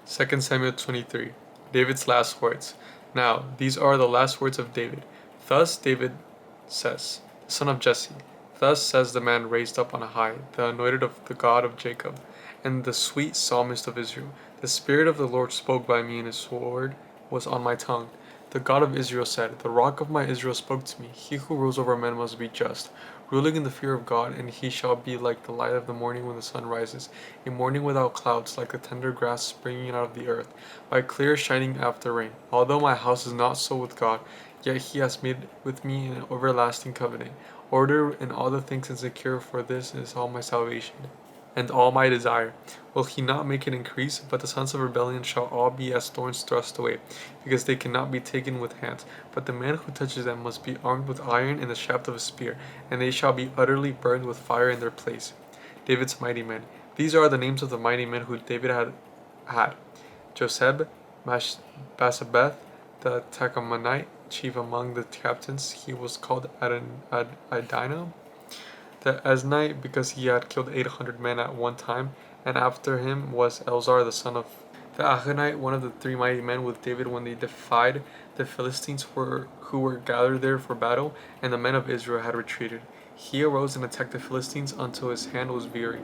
2 Samuel 23. David's last words. Now, these are the last words of David. Thus David says, the son of Jesse, thus says the man raised up on high, the anointed of the God of Jacob, and the sweet psalmist of Israel. The Spirit of the Lord spoke by me, and his sword was on my tongue. The God of Israel said, the rock of my Israel spoke to me. He who rules over men must be just, ruling in the fear of God, and he shall be like the light of the morning when the sun rises, a morning without clouds, like the tender grass springing out of the earth, by clear shining after rain. Although my house is not so with God, yet he has made with me an everlasting covenant. Order in all the things and secure, for this is all my salvation and all my desire. Will he not make it increase? But the sons of rebellion shall all be as thorns thrust away, because they cannot be taken with hands. But the man who touches them must be armed with iron and the shaft of a spear, and they shall be utterly burned with fire in their place. David's mighty men. These are the names of the mighty men who David had. Joseb, Basabeth, the Tachamonite, chief among the captains. He was called Adino the Esnite, because he had killed 800 men at one time, and after him was Elzar the son of the Achanite, one of the three mighty men with David when they defied the Philistines who were gathered there for battle, and the men of Israel had retreated. He arose and attacked the Philistines until his hand was weary,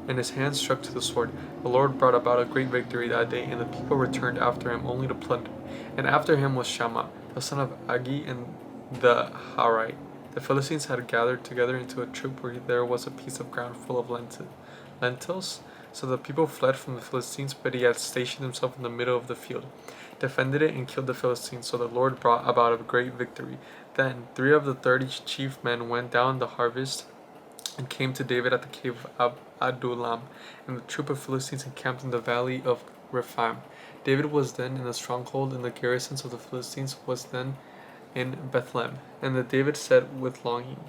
and his hand struck to the sword. The Lord brought about a great victory that day, and the people returned after him only to plunder. And after him was Shammah, the son of Agi, and the Harite. The Philistines had gathered together into a troop where there was a piece of ground full of lentils. So the people fled from the Philistines, but he had stationed himself in the middle of the field, defended it, and killed the Philistines. So the Lord brought about a great victory. Then 3 of the 30 chief men went down the harvest and came to David at the cave of Adullam, and the troop of Philistines encamped in the valley of Rephaim. David was then in the stronghold, and the garrisons of the Philistines was then in Bethlehem. And David said with longing,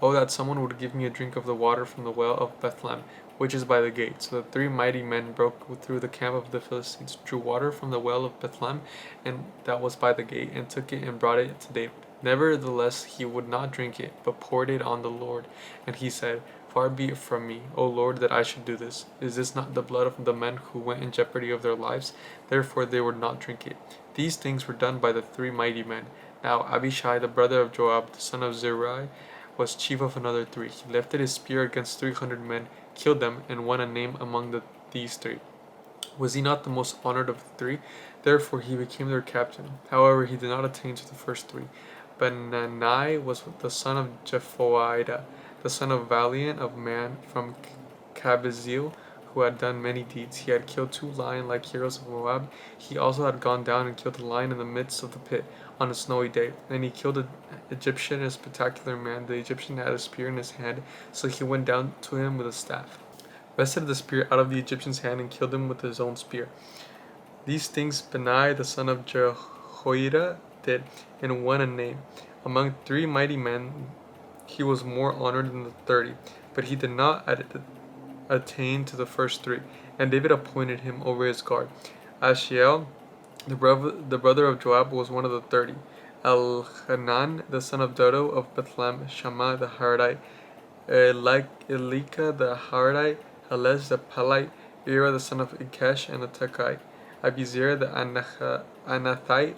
"Oh, that someone would give me a drink of the water from the well of Bethlehem, which is by the gate." So the 3 mighty men broke through the camp of the Philistines, drew water from the well of Bethlehem, and that was by the gate, and took it and brought it to David. Nevertheless, he would not drink it, but poured it on the Lord. And he said, "Far be it from me, O Lord, that I should do this. Is this not the blood of the men who went in jeopardy of their lives?" Therefore they would not drink it. These things were done by the 3 mighty men. Now Abishai, the brother of Joab, the son of Zeruiah, was chief of another 3. He lifted his spear against 300 men, killed them, and won a name among these 3. Was he not the most honored of the 3? Therefore he became their captain. However, he did not attain to the first 3. Benani was the son of Jehoiada, the son of Valiant of Man from Kabzeel, who had done many deeds. He had killed 2 lion-like heroes of Moab. He also had gone down and killed a lion in the midst of the pit on a snowy day. And he killed an Egyptian, a spectacular man. The Egyptian had a spear in his hand, so he went down to him with a staff, wrested the spear out of the Egyptian's hand, and killed him with his own spear. These things Benai, the son of Jehoiada, did, and won a name. Among 3 mighty men he was more honored than the 30, but he did not attain to the first 3. And David appointed him over his guard. Ashiel, the brother of Joab, was one of the 30. Elhanan, the son of Dodo of Bethlehem, Shammah the Haradite, Elika the Haradite, Helez the Pelite, Ira the son of Ikesh and the Tekite, Abizir the Anathite,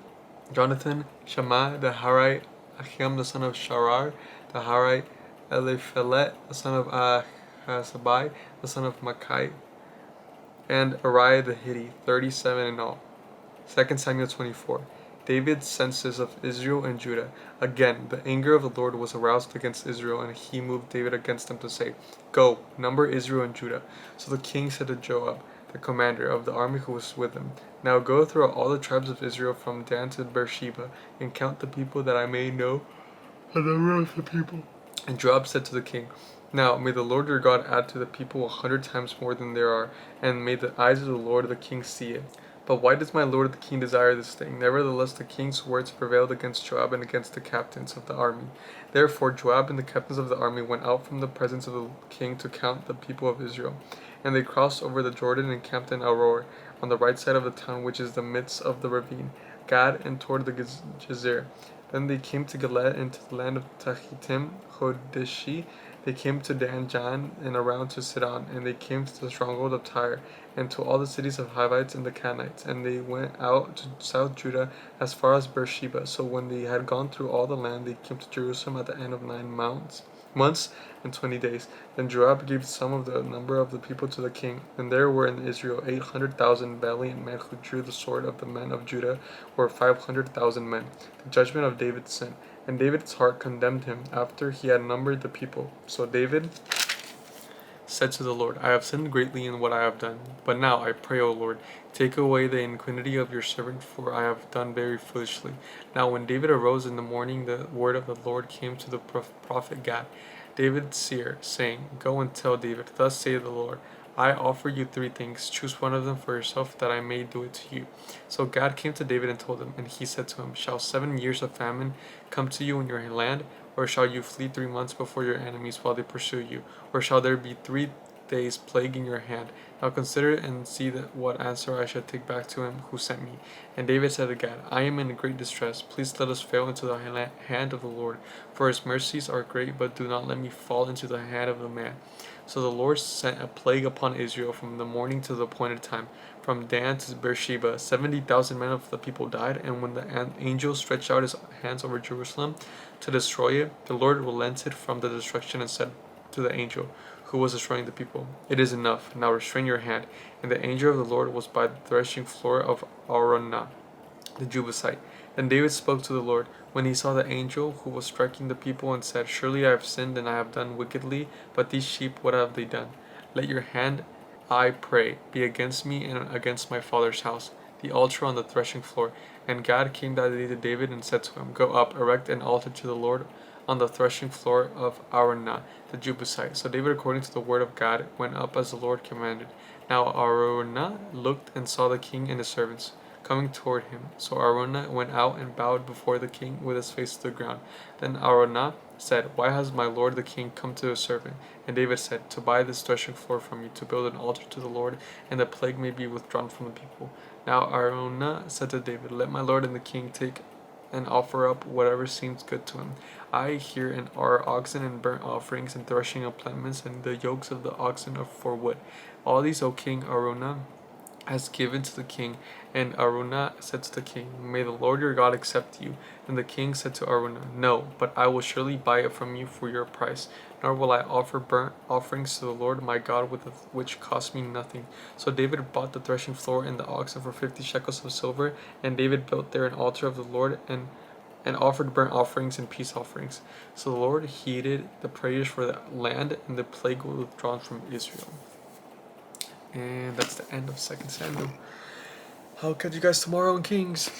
Jonathan, Shammah the Harite, Achiam the son of Sharar the Harite, Eliphelet the son of Ahasabai the son of Makai, and Ariah the Hittite, 37 in all. 2 Samuel 24. David's census of Israel and Judah. Again, the anger of the Lord was aroused against Israel, and he moved David against them to say, "Go, number Israel and Judah." So the king said to Joab, the commander of the army who was with him, "Now go throughout all the tribes of Israel from Dan to Beersheba, and count the people, that I may know the number of the people." And Joab said to the king, "Now may the Lord your God add to the people 100 times more than there are, and may the eyes of the Lord the king see it. But why does my lord the king desire this thing?" Nevertheless the king's words prevailed against Joab and against the captains of the army. Therefore Joab and the captains of the army went out from the presence of the king to count the people of Israel. And they crossed over the Jordan and camped in Aroer, on the right side of the town, which is the midst of the ravine, Gad, and toward the Gezer. Then they came to Gilead and to the land of Tachitim, Hodeshi. They came to Dan Jan and around to Sidon, and they came to the stronghold of Tyre, and to all the cities of Hivites and the Canaanites. And they went out to South Judah as far as Beersheba. So when they had gone through all the land, they came to Jerusalem at the end of 9 months and 20 days. Then Joab gave some of the number of the people to the king. And there were in Israel 800,000 valiant men who drew the sword. Of the men of Judah were 500,000 men. The judgment of David's sin. And David's heart condemned him after he had numbered the people. So David said to the Lord, I have sinned greatly in what I have done. But now I pray, O Lord, take away the iniquity of your servant, for I have done very foolishly. Now when David arose in the morning, the word of the Lord came to the prophet Gad, David's seer, saying, Go and tell David, Thus saith the Lord, I offer you 3 things. Choose one of them for yourself, that I may do it to you. So Gad came to David and told him, and he said to him, Shall 7 years of famine come to you in your land? Or shall you flee 3 months before your enemies while they pursue you? Or shall there be 3 days plague in your hand? Now consider it and see what answer I shall take back to him who sent me. And David said to Gad, I am in great distress. Please let us fall into the hand of the Lord, for his mercies are great, but do not let me fall into the hand of the man. So the Lord sent a plague upon Israel from the morning to the appointed time. From Dan to Beersheba, 70,000 men of the people died. And when the angel stretched out his hands over Jerusalem to destroy it, the Lord relented from the destruction and said to the angel who was destroying the people, It is enough, now restrain your hand. And the angel of the Lord was by the threshing floor of Araunah the Jebusite. Then David spoke to the Lord when he saw the angel who was striking the people, and said, Surely I have sinned and I have done wickedly, but these sheep, what have they done? Let your hand, I pray, be against me and against my father's house, the altar on the threshing floor. And Gad came that day to David and said to him, Go up, erect an altar to the Lord on the threshing floor of Araunah the Jebusite. So David, according to the word of God, went up as the Lord commanded. Now Araunah looked and saw the king and his servants coming toward him. So Araunah went out and bowed before the king with his face to the ground. Then Araunah said, Why has my lord the king come to his servant? And David said, To buy this threshing floor from you, to build an altar to the Lord, and the plague may be withdrawn from the people. Now Araunah said to David, Let my lord and the king take and offer up whatever seems good to him. I herein are oxen and burnt offerings and threshing implements, and the yokes of the oxen are for wood. All these, O king, Araunah has given to the king. And Araunah said to the king, May the Lord your God accept you. And the king said to Araunah, No, but I will surely buy it from you for your price, nor will I offer burnt offerings to the Lord my God which cost me nothing. So David bought the threshing floor and the oxen for 50 shekels of silver, and David built there an altar of the Lord and offered burnt offerings and peace offerings. So the Lord heeded the prayers for the land, and the plague was withdrawn from Israel. And that's the end of 2 Samuel. I'll catch you guys tomorrow on Kings.